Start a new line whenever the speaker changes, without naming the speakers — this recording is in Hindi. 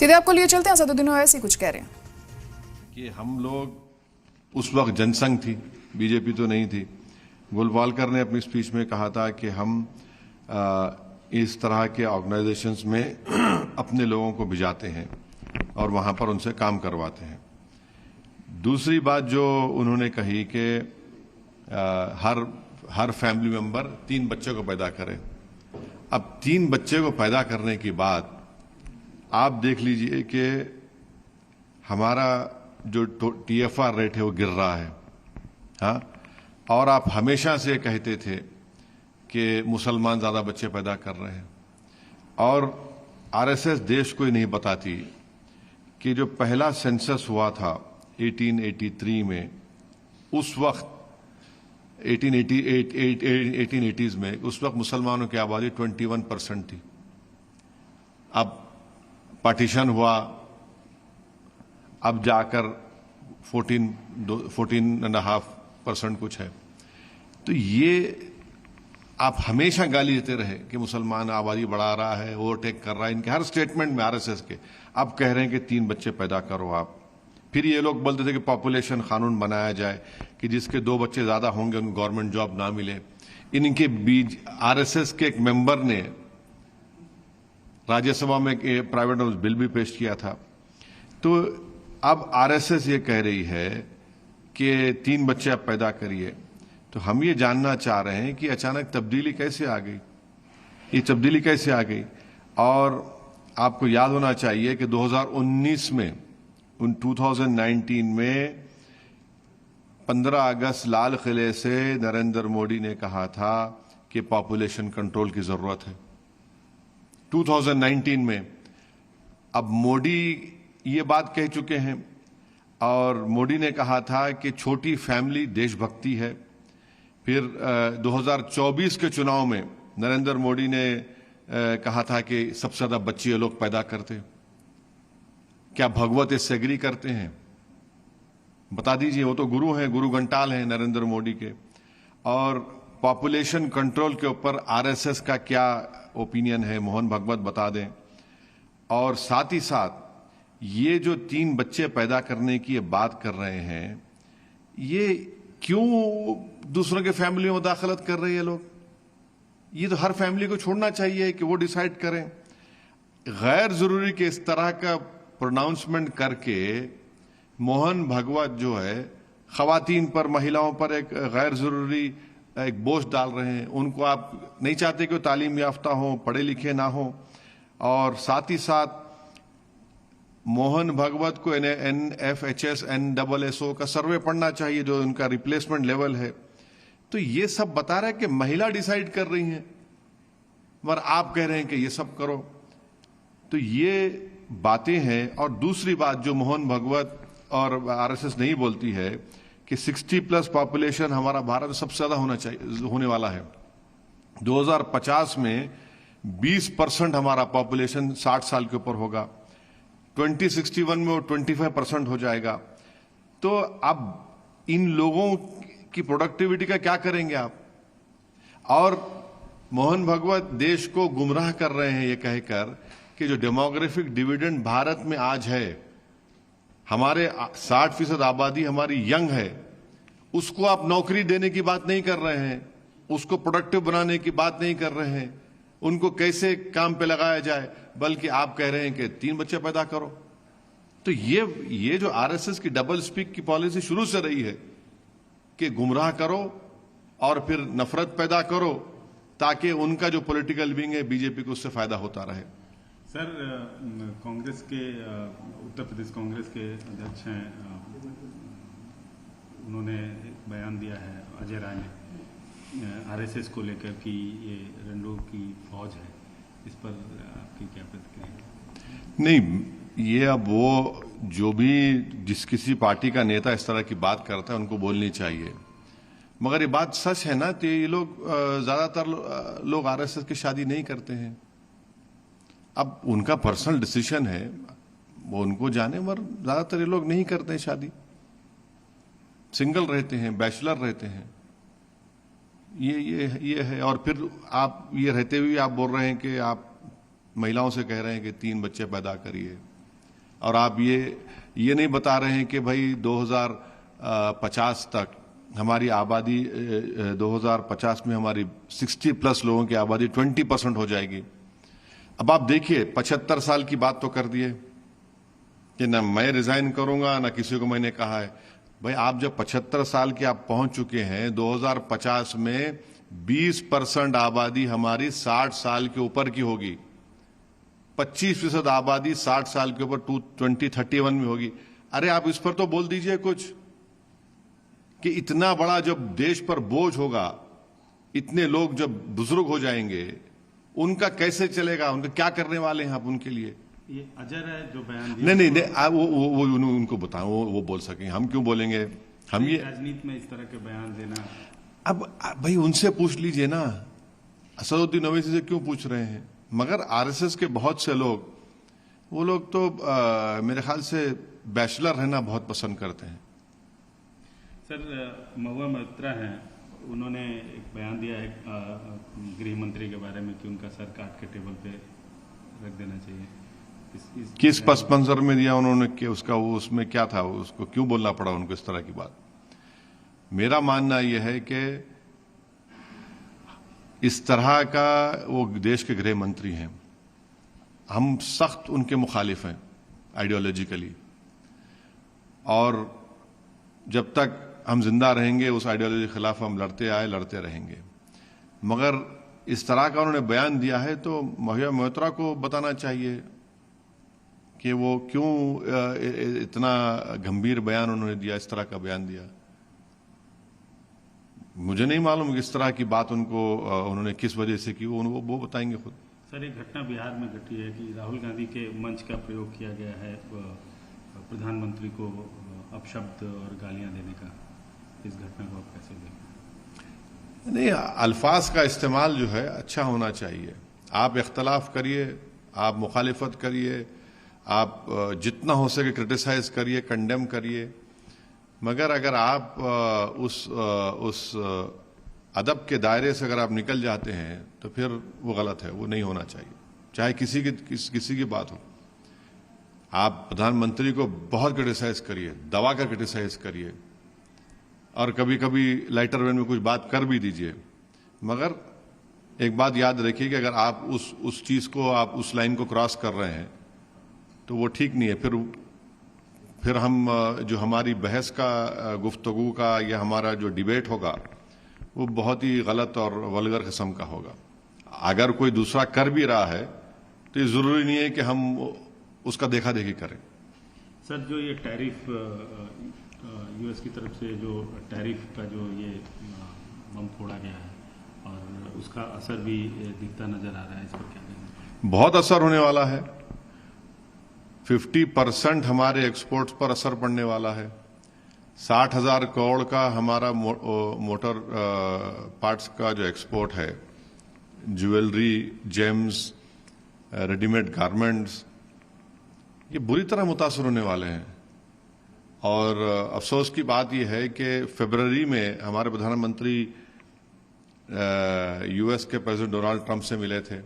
सीधे आपको लिए चलते हैं, असदुद्दीन ओवैसी कुछ कह रहे हैं
कि हम लोग उस वक्त जनसंघ थी, बीजेपी तो नहीं थी। गोलवालकर ने अपनी स्पीच में कहा था कि हम इस तरह के ऑर्गेनाइजेशंस में अपने लोगों को भिजाते हैं और वहां पर उनसे काम करवाते हैं। दूसरी बात जो उन्होंने कही कि हर फैमिली मेंबर 3 बच्चे को पैदा करे। अब 3 बच्चे को पैदा करने के बाद आप देख लीजिए कि हमारा जो TFR रेट है वो गिर रहा है। हाँ, और आप हमेशा से कहते थे कि मुसलमान ज्यादा बच्चे पैदा कर रहे हैं, और RSS देश को ही नहीं बताती कि जो पहला सेंसस हुआ था 1883 में, उस वक्त 1880s में, उस वक्त मुसलमानों की आबादी 21% थी। अब पार्टीशन हुआ, अब जाकर 14.5% कुछ है। तो ये आप हमेशा गाली देते रहे कि मुसलमान आबादी बढ़ा रहा है, ओवरटेक कर रहा है, इनके हर स्टेटमेंट में RSS के। अब कह रहे हैं कि 3 बच्चे पैदा करो आप। फिर ये लोग बोलते थे कि पॉपुलेशन कानून बनाया जाए कि जिसके 2 बच्चे ज्यादा होंगे उनको गवर्नमेंट जॉब ना मिले। इनके बीच RSS के एक मेंबर ने राज्यसभा में एक प्राइवेट बिल भी पेश किया था। तो अब RSS ये कह रही है कि 3 बच्चे आप पैदा करिए। तो हम ये जानना चाह रहे हैं कि अचानक तब्दीली कैसे आ गई, ये तब्दीली कैसे आ गई। और आपको याद होना चाहिए कि 2019 में 2019 में 15 अगस्त लाल किले से नरेंद्र मोदी ने कहा था कि पॉपुलेशन कंट्रोल की जरूरत है, 2019 में। अब मोदी ये बात कह चुके हैं, और मोदी ने कहा था कि छोटी फैमिली देशभक्ति है। फिर 2024 के चुनाव में नरेंद्र मोदी ने कहा था कि सबसे ज्यादा बच्चे ये लोग पैदा करते। क्या भगवत इससे एग्री करते हैं? बता दीजिए, वो तो गुरु हैं, गुरु घंटाल हैं नरेंद्र मोदी के। और पॉपुलेशन कंट्रोल के ऊपर RSS का क्या ओपिनियन है, मोहन भागवत बता दें। और साथ ही साथ ये जो 3 बच्चे पैदा करने की ये बात कर रहे हैं, ये क्यों दूसरों के फैमिली में मुदाखलत कर रहे हैं लोग? ये तो हर फैमिली को छोड़ना चाहिए कि वो डिसाइड करें। गैर जरूरी के इस तरह का प्रोनाउंसमेंट करके मोहन भागवत जो है खवातीन पर, महिलाओं पर एक गैर जरूरी एक बोझ डाल रहे हैं। उनको आप नहीं चाहते कि वो तालीम याफ्ता हो, पढ़े लिखे ना हो। और साथ ही साथ मोहन भागवत को NFHS NSSO का सर्वे पढ़ना चाहिए, जो उनका रिप्लेसमेंट लेवल है। तो ये सब बता रहा है कि महिला डिसाइड कर रही हैं, मगर आप कह रहे हैं कि ये सब करो। तो ये बातें हैं। और दूसरी बात जो मोहन भागवत और RSS नहीं बोलती है कि 60+ पॉपुलेशन हमारा भारत में सबसे ज्यादा होने वाला है। 2050 में 20% हमारा पॉपुलेशन 60 साल के ऊपर होगा। 2061 में वो 25% हो जाएगा। तो अब इन लोगों की प्रोडक्टिविटी का क्या करेंगे आप? और मोहन भागवत देश को गुमराह कर रहे हैं ये कहकर कि जो डेमोग्राफिक डिविडेंड भारत में आज है, हमारे 60% आबादी हमारी यंग है, उसको आप नौकरी देने की बात नहीं कर रहे हैं, उसको प्रोडक्टिव बनाने की बात नहीं कर रहे हैं, उनको कैसे काम पे लगाया जाए, बल्कि आप कह रहे हैं कि 3 बच्चे पैदा करो। तो ये जो RSS की डबल स्पीक की पॉलिसी शुरू से रही है कि गुमराह करो और फिर नफरत पैदा करो, ताकि उनका जो पॉलिटिकल विंग है बीजेपी को उससे फायदा होता रहे।
सर, कांग्रेस के उत्तर प्रदेश कांग्रेस के अध्यक्ष हैं, उन्होंने एक बयान दिया है, अजय राय ने, RSS को लेकर कि ये रंडों की फौज है। इस पर आपकी क्या प्रतिक्रिया?
नहीं, ये अब वो जो भी जिस किसी पार्टी का नेता इस तरह की बात करता है उनको बोलनी चाहिए। मगर ये बात सच है ना, तो ये लोग ज्यादातर लोग RSS की शादी नहीं करते हैं। अब उनका पर्सनल डिसीजन है, वो उनको जाने, मगर ज्यादातर ये लोग नहीं करते हैं शादी, सिंगल रहते हैं, बैचलर रहते हैं। ये है। और फिर आप ये रहते हुए आप बोल रहे हैं कि आप महिलाओं से कह रहे हैं कि 3 बच्चे पैदा करिए। और आप ये नहीं बता रहे हैं कि भाई 2050 तक हमारी आबादी 2050 में हमारी 60+ लोगों की आबादी 20% हो जाएगी। अब आप देखिए 75 साल की बात तो कर दिए कि ना मैं रिजाइन करूंगा ना किसी को मैंने कहा है। भाई आप जब 75 साल के आप पहुंच चुके हैं, 2050 में 20% आबादी हमारी 60 साल के ऊपर की होगी, 25% आबादी 60 साल के ऊपर 2031 में होगी। अरे आप इस पर तो बोल दीजिए कुछ कि इतना बड़ा जब देश पर बोझ होगा, इतने लोग जब बुजुर्ग हो जाएंगे, उनका कैसे चलेगा, उनका क्या करने वाले हैं आप उनके लिए?
ये अजर है जो बयान
नहीं वो उनको बताओ, वो बोल सकें, हम क्यों बोलेंगे? हम ये
राजनीति में इस तरह के बयान देना,
अब भाई उनसे पूछ लीजिए ना, असदुद्दीन ओवैसी से क्यों पूछ रहे हैं? मगर आरएसएस के बहुत से लोग, वो लोग तो मेरे ख्याल से बैचलर रहना बहुत पसंद करते हैं।
सर महुआ मोइत्रा हैं, उन्होंने एक बयान दिया है गृह मंत्री के बारे में कि उनका सर काट के टेबल पे रख देना चाहिए।
किस पस मंजर में दिया उन्होंने कि उसका वो उसमें क्या था, उसको क्यों बोलना पड़ा उनको इस तरह की बात? मेरा मानना यह है कि इस तरह का वो देश के गृह मंत्री हैं, हम सख्त उनके मुखालिफ हैं आइडियोलॉजिकली, और जब तक हम जिंदा रहेंगे उस आइडियोलॉजी के खिलाफ हम लड़ते आए, लड़ते रहेंगे। मगर इस तरह का उन्होंने बयान दिया है तो महुआ मोइत्रा को बताना चाहिए कि वो क्यों इतना गंभीर बयान उन्होंने दिया, इस तरह का बयान दिया। मुझे नहीं मालूम कि इस तरह की बात उनको उन्होंने किस वजह से की, वो बताएंगे खुद।
सर एक घटना बिहार में घटी है कि राहुल गांधी के मंच का प्रयोग किया गया है प्रधानमंत्री को अपशब्द और गालियां देने का। इस घटना को आप कैसे देखते?
नहीं, अल्फाज का इस्तेमाल जो है अच्छा होना चाहिए। आप इख्तलाफ करिए, आप मुखालिफत करिए, आप जितना हो सके क्रिटिसाइज करिए, कंडेम करिए, मगर अगर आप उस अदब के दायरे से अगर आप निकल जाते हैं तो फिर वो गलत है, वो नहीं होना चाहिए, चाहे किसी की बात हो। आप प्रधानमंत्री को बहुत क्रिटिसाइज करिए, दबा कर क्रिटिसाइज करिए, और कभी कभी लाइटर वेन में कुछ बात कर भी दीजिए, मगर एक बात याद रखिए कि अगर आप उस चीज को, आप उस लाइन को क्रॉस कर रहे हैं तो वो ठीक नहीं है। फिर हम जो हमारी बहस का, गुफ्तगू का, या हमारा जो डिबेट होगा वो बहुत ही गलत और वल्गर किस्म का होगा। अगर कोई दूसरा कर भी रहा है तो ये जरूरी नहीं है कि हम उसका देखा देखी करें।
सर जो ये टैरिफ यूएस की तरफ से जो टैरिफ का जो ये बम फोड़ा गया है और उसका असर भी दिखता नजर आ रहा है, इस पर क्या कहेंगे?
बहुत असर होने वाला है। 50% हमारे एक्सपोर्ट्स पर असर पड़ने वाला है। 60,000 करोड़ का हमारा मोटर पार्ट्स का जो एक्सपोर्ट है, ज्वेलरी, जेम्स, रेडीमेड गारमेंट्स, ये बुरी तरह मुतासर होने वाले हैं। और अफसोस की बात यह है कि फरवरी में हमारे प्रधानमंत्री यूएस के प्रेसिडेंट डोनाल्ड ट्रंप से मिले थे।